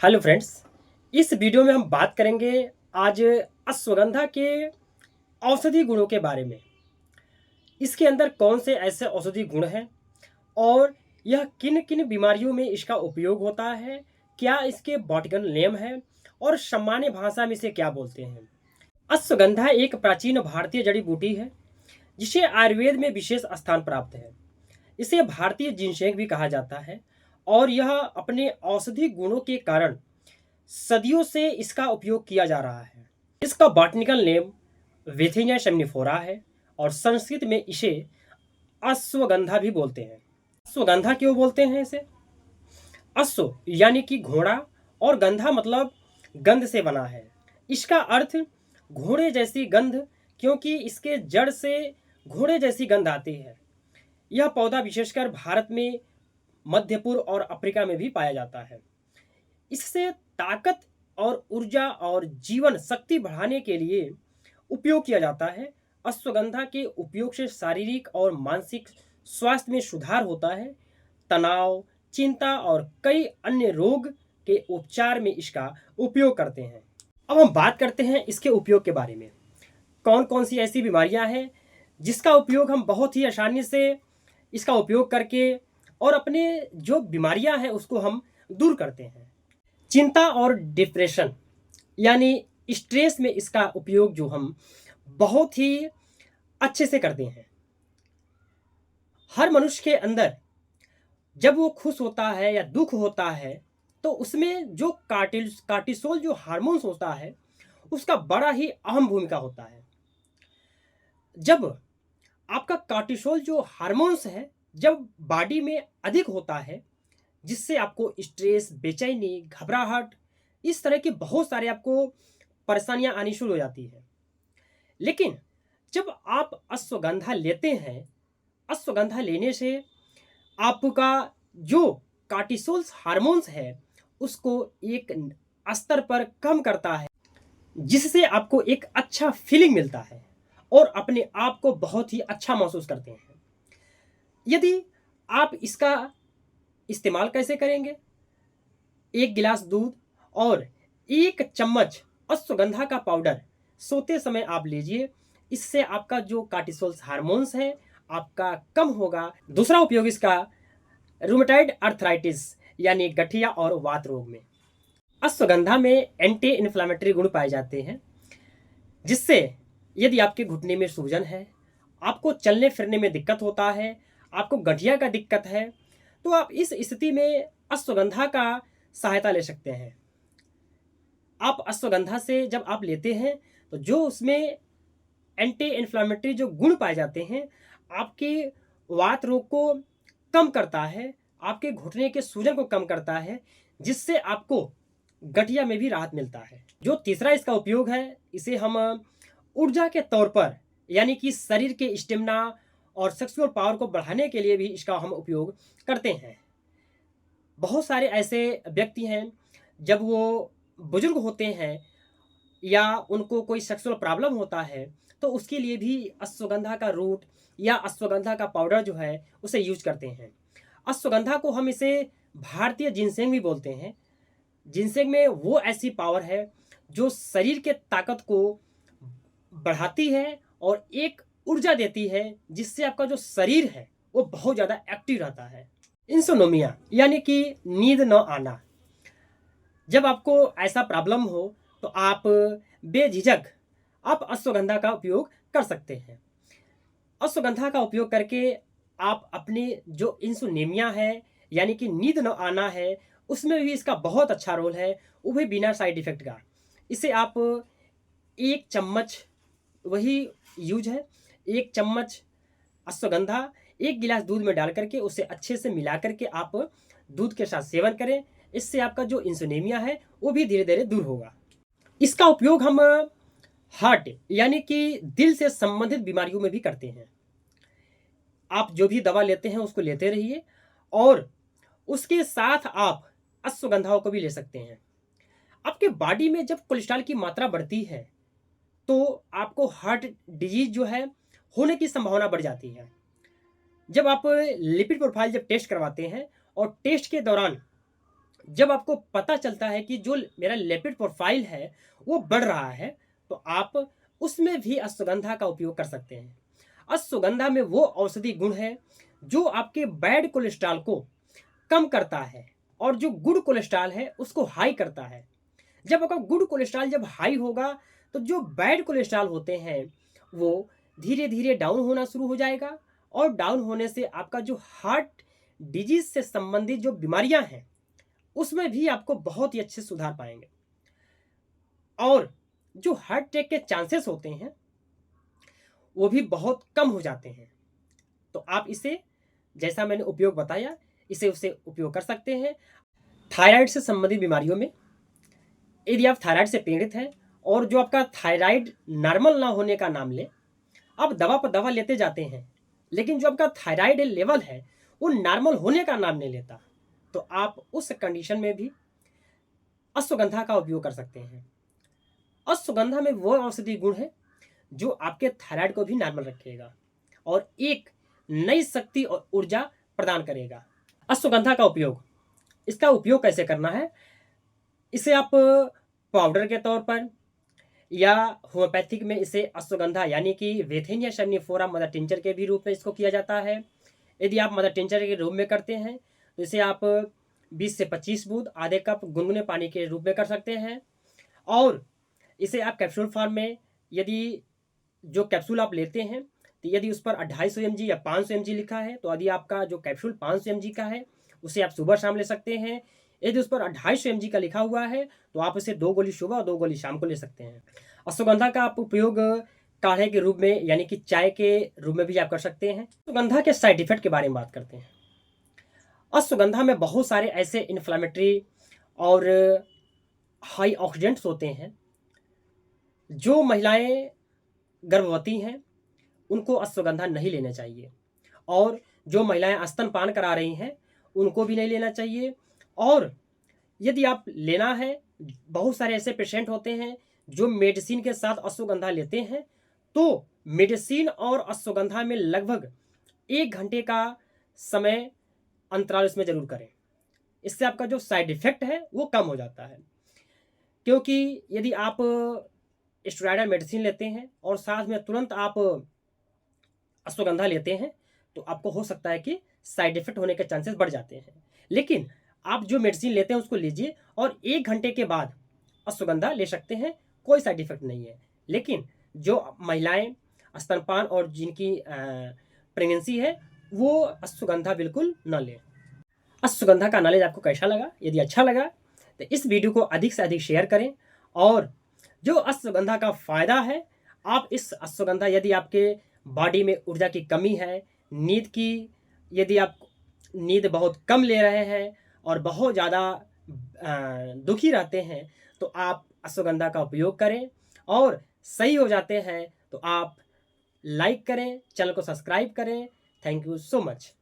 Hello friends. इस video में हम बात करेंगे आज अश्वगंधा के औषधि गुणों के बारे में। इसके अंदर कौन से ऐसे औषधि गुण हैं और यह किन किन बीमारियों में इसका उपयोग होता है, क्या इसके बॉटनिकल नेम है और सामान्य भाषा में इसे क्या बोलते हैं। अश्वगंधा एक प्राचीन भारतीय जड़ी बूटी है जिसे आयुर्वेद में विशेष स्थान प्राप्त है। इसे भारतीय जिनसेंग भी कहा जाता है और यह अपने औषधि गुणों के कारण सदियों से इसका उपयोग किया जा रहा है। इसका बॉटनिकल नेम वेथेनिया सेमनिफोरा है और संस्कृत में इसे अश्वगंधा भी बोलते हैं। अश्वगंधा क्यों बोलते हैं इसे? अश्व यानी कि घोड़ा और गंधा मतलब गंध से बना है। इसका अर्थ घोड़े जैसी गंध, क्योंकि इसके जड़ से घोड़े जैसी गंध आती है। यह पौधा विशेषकर भारत में, मध्य पूर्व और अफ्रीका में भी पाया जाता है। इससे ताकत और ऊर्जा और जीवन शक्ति बढ़ाने के लिए उपयोग किया जाता है। अश्वगंधा के उपयोग से शारीरिक और मानसिक स्वास्थ्य में सुधार होता है। तनाव, चिंता और कई अन्य रोग के उपचार में इसका उपयोग करते हैं। अब हम बात करते हैं इसके उपयोग के बारे में। कौन कौन सी ऐसी बीमारियां हैं जिसका उपयोग हम बहुत ही आसानी से इसका उपयोग करके और अपने जो बीमारियां हैं उसको हम दूर करते हैं। चिंता और डिप्रेशन यानी स्ट्रेस में इसका उपयोग जो हम बहुत ही अच्छे से करते हैं। हर मनुष्य के अंदर जब वो खुश होता है या दुख होता है तो उसमें जो कार्टिसोल जो हार्मोन्स होता है उसका बड़ा ही अहम भूमिका होता है। जब आपका कार्टिसोल जो हार्मोन्स है जब बॉडी में अधिक होता है, जिससे आपको स्ट्रेस, बेचैनी, घबराहट, इस तरह के बहुत सारे आपको परेशानियां आनी शुरू हो जाती है। लेकिन जब आप अश्वगंधा लेते हैं, अश्वगंधा लेने से आपका जो कार्टिसोल हार्मोन्स है उसको एक स्तर पर कम करता है, जिससे आपको एक अच्छा फीलिंग मिलता है और अपने आप को बहुत ही अच्छा महसूस करते हैं। यदि आप इसका इस्तेमाल कैसे करेंगे? एक गिलास दूध और एक चम्मच अश्वगंधा का पाउडर सोते समय आप लीजिए। इससे आपका जो कार्टिसोल हार्मोन्स है आपका कम होगा। दूसरा उपयोग इसका रूमेटॉइड अर्थराइटिस यानी गठिया और वात रोग में। अश्वगंधा में एंटी इन्फ्लामेटरी गुण पाए जाते हैं, जिससे यदि आपके घुटने में सूजन है, आपको चलने फिरने में दिक्कत होता है, आपको गठिया का दिक्कत है, तो आप इस स्थिति में अश्वगंधा का सहायता ले सकते हैं। आप अश्वगंधा से जब आप लेते हैं तो जो उसमें एंटी इन्फ्लामेटरी जो गुण पाए जाते हैं आपके वात रोग को कम करता है, आपके घुटने के सूजन को कम करता है, जिससे आपको गठिया में भी राहत मिलता है। जो तीसरा इसका उपयोग है, इसे हम ऊर्जा के तौर पर यानी कि शरीर के स्टेमिना और सेक्सुअल पावर को बढ़ाने के लिए भी इसका हम उपयोग करते हैं। बहुत सारे ऐसे व्यक्ति हैं जब वो बुजुर्ग होते हैं या उनको कोई सेक्सुअल प्रॉब्लम होता है तो उसके लिए भी अश्वगंधा का रूट या अश्वगंधा का पाउडर जो है उसे यूज करते हैं। अश्वगंधा को हम इसे भारतीय जिनसेंग भी बोलते हैं। जिनसेंग में वो ऐसी पावर है जो शरीर के ताकत को बढ़ाती है और एक ऊर्जा देती है, जिससे आपका जो शरीर है वो बहुत ज़्यादा एक्टिव रहता है। इंसोनोमिया यानी कि नींद न आना, जब आपको ऐसा प्रॉब्लम हो तो आप बेझिझक आप अश्वगंधा का उपयोग कर सकते हैं। अश्वगंधा का उपयोग करके आप अपने जो इंसोनेमिया है यानी कि नींद न आना है उसमें भी इसका बहुत अच्छा रोल है, वो भी बिना साइड इफेक्ट का। इसे आप एक चम्मच, वही यूज है, एक चम्मच अश्वगंधा एक गिलास दूध में डाल करके उसे अच्छे से मिला करके आप दूध के साथ सेवन करें। इससे आपका जो इंसोनेमिया है वो भी धीरे धीरे दूर होगा। इसका उपयोग हम हार्ट यानी कि दिल से संबंधित बीमारियों में भी करते हैं। आप जो भी दवा लेते हैं उसको लेते रहिए और उसके साथ आप अश्वगंधाओं को भी ले सकते हैं। आपके बॉडी में जब कोलेस्ट्रॉल की मात्रा बढ़ती है तो आपको हार्ट डिजीज जो है होने की संभावना बढ़ जाती है। जब आप लिपिड प्रोफाइल जब टेस्ट करवाते हैं और टेस्ट के दौरान जब आपको पता चलता है कि जो मेरा लिपिड प्रोफाइल है वो बढ़ रहा है, तो आप उसमें भी अश्वगंधा का उपयोग कर सकते हैं। अश्वगंधा में वो औषधि गुण है जो आपके बैड कोलेस्ट्रॉल को कम करता है और जो गुड कोलेस्ट्रॉल है उसको हाई करता है। जब आपका गुड कोलेस्ट्रॉल जब हाई होगा, तो जो बैड कोलेस्ट्रॉल होते हैं वो धीरे धीरे डाउन होना शुरू हो जाएगा, और डाउन होने से आपका जो हार्ट डिजीज से संबंधित जो बीमारियां हैं उसमें भी आपको बहुत ही अच्छे सुधार पाएंगे, और जो हार्ट अटैक के चांसेस होते हैं वो भी बहुत कम हो जाते हैं। तो आप इसे, जैसा मैंने उपयोग बताया, इसे उसे उपयोग कर सकते हैं। थायराइड से संबंधित बीमारियों में यदि आप थायराइड से पीड़ित हैं और जो आपका थायराइड नॉर्मल ना होने का नाम ले, आप दवा पर दवा लेते जाते हैं, लेकिन जो आपका थायराइड लेवल है वो नॉर्मल होने का नाम नहीं लेता, तो आप उस कंडीशन में भी अश्वगंधा का उपयोग कर सकते हैं। अश्वगंधा में वो औषधि गुण है जो आपके थायराइड को भी नॉर्मल रखेगा और एक नई शक्ति और ऊर्जा प्रदान करेगा। अश्वगंधा का उपयोग, इसका उपयोग कैसे करना है, इसे आप पाउडर के तौर पर या होम्योपैथिक में इसे अश्वगंधा यानी कि वेथेनिया शमनिफोरा मदर टिंचर के भी रूप में इसको किया जाता है। यदि आप मदर टिंचर के रूप में करते हैं तो इसे आप 20 से 25 बूंद आधे कप गुनगुने पानी के रूप में कर सकते हैं, और इसे आप कैप्सूल फॉर्म में, यदि जो कैप्सूल आप लेते हैं तो यदि उस पर 250 mg या 500 mg लिखा है, तो यदि आपका जो कैप्सूल 500 mg का है उसे आप सुबह शाम ले सकते हैं। यदि उस पर 250 mg का लिखा हुआ है तो आप इसे 2 गोली सुबह और 2 गोली शाम को ले सकते हैं। अश्वगंधा का आप उपयोग काढ़े के रूप में यानी कि चाय के रूप में भी आप कर सकते हैं। अश्वगंधा के साइड इफेक्ट के बारे में बात करते हैं। अश्वगंधा में बहुत सारे ऐसे इन्फ्लामेटरी और हाई ऑक्सीडेंट्स होते हैं, जो महिलाएं गर्भवती हैं उनको अश्वगंधा नहीं लेना चाहिए, और जो महिलाएं स्तनपान करा रही हैं उनको भी नहीं लेना चाहिए। और यदि आप लेना है, बहुत सारे ऐसे पेशेंट होते हैं जो मेडिसिन के साथ अश्वगंधा लेते हैं, तो मेडिसिन और अश्वगंधा में लगभग 1 घंटे का समय अंतराल इसमें जरूर करें। इससे आपका जो साइड इफेक्ट है वो कम हो जाता है, क्योंकि यदि आप स्टेरॉयडल मेडिसिन लेते हैं और साथ में तुरंत आप अश्वगंधा लेते हैं तो आपको हो सकता है कि साइड इफेक्ट होने के चांसेस बढ़ जाते हैं। लेकिन आप जो मेडिसिन लेते हैं उसको लीजिए और 1 घंटे के बाद अश्वगंधा ले सकते हैं, कोई साइड इफेक्ट नहीं है। लेकिन जो महिलाएं स्तनपान और जिनकी प्रेगनेंसी है वो अश्वगंधा बिल्कुल न लें। अश्वगंधा का नॉलेज आपको कैसा लगा? यदि अच्छा लगा तो इस वीडियो को अधिक से अधिक शेयर करें, और जो अश्वगंधा का फ़ायदा है, आप इस अश्वगंधा, यदि आपके बॉडी में ऊर्जा की कमी है, नींद की, यदि आप नींद बहुत कम ले रहे हैं और बहुत ज़्यादा दुखी रहते हैं, तो आप अश्वगंधा का उपयोग करें और सही हो जाते हैं। तो आप लाइक करें, चैनल को सब्सक्राइब करें। Thank you so much.